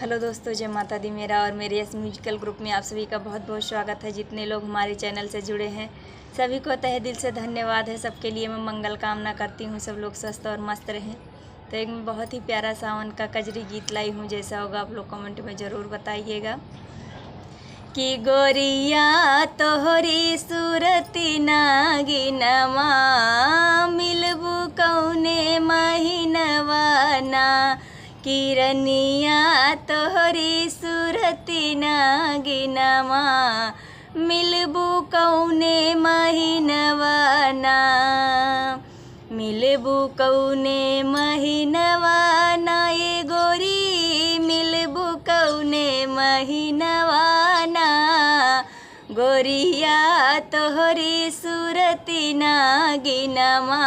Hello दोस्तों, जय माता दी। मेरा और मेरे इस म्यूजिकल ग्रुप में आप सभी का बहुत बहुत स्वागत है। जितने लोग हमारे चैनल से जुड़े हैं सभी को तहे दिल से धन्यवाद है। सबके लिए मैं मंगल कामना करती हूँ, सब लोग स्वस्थ और मस्त रहें। तो एक मैं बहुत ही प्यारा सावन का कजरी गीत लाई हूँ, जैसा होगा आप लोग कमेंट में ज़रूर बताइएगा। कि गोरिया तोहरी सूरती नागिनमा मिलबू कौने महीनवा ना। किरनिया तोहरी सूरती नागिनमा मिलबू कौने महीनवा ना। मिलबू कौने महीनवा ना ये गोरी, मिलबू कौने महीनवा ना। गोरिया तोहरी सूरती नागिनमा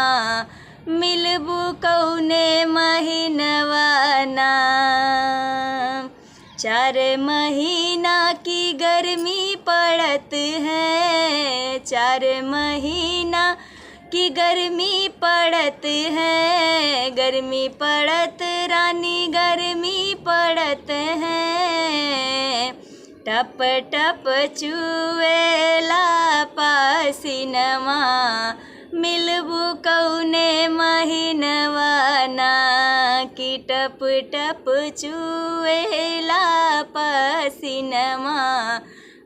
मिलबू कौने महीनवा ना। 4 महीना की गर्मी पड़त है, 4 महीना की गर्मी पड़त है। गर्मी पड़त रानी गर्मी पड़त है। टप टप चुएला पसीनवा मिलबू कौने महीनवा ना। कि टप टप चुएला पसीनवा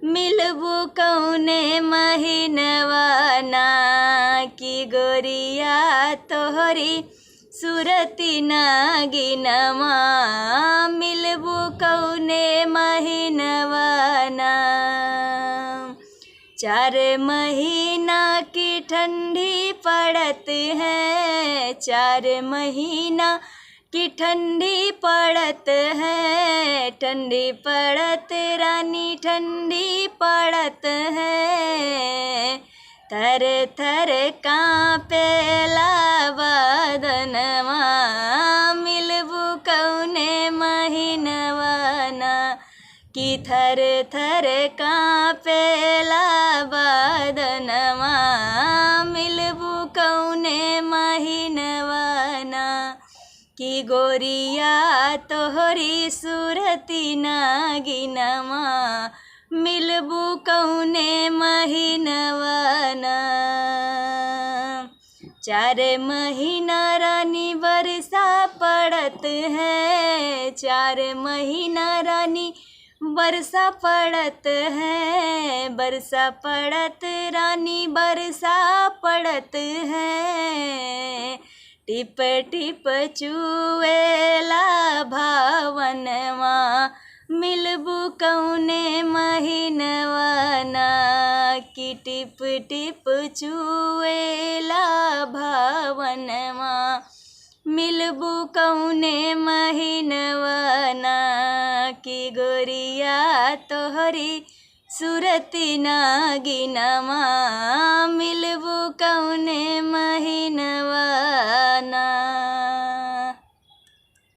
मिलबू कौने महीनवा ना। कि गोरिया तोहरी सूरती नागिनमा मिलबू कौने महीनवा ना। 4 महीना की ठंडी पड़त है, 4 महीना की ठंडी पड़त है। ठंडी पड़त रानी ठंडी पड़त है। थर थर कांपेला बदनवा मिलबू कौने महीनवा ना। कि थर थर कांपेला बदनवा मिलबू कौने महीनवा ना। कि गोरिया तोहरी सूरती नागिनमा मिलबू कौने महीनवा ना। 4 महीना रानी बरसा पड़त है, 4 महीना रानी बरसा पड़त है। बरसा पड़त रानी बरसा पड़त है। टिप टिप चुएला भावनवा मिलबू कौने महीनवा ना। कि टिप टिप चुएला भावनवा मिलबू कौने महीनवा ना। कि गोरिया तोहरी सूरती नागिनमा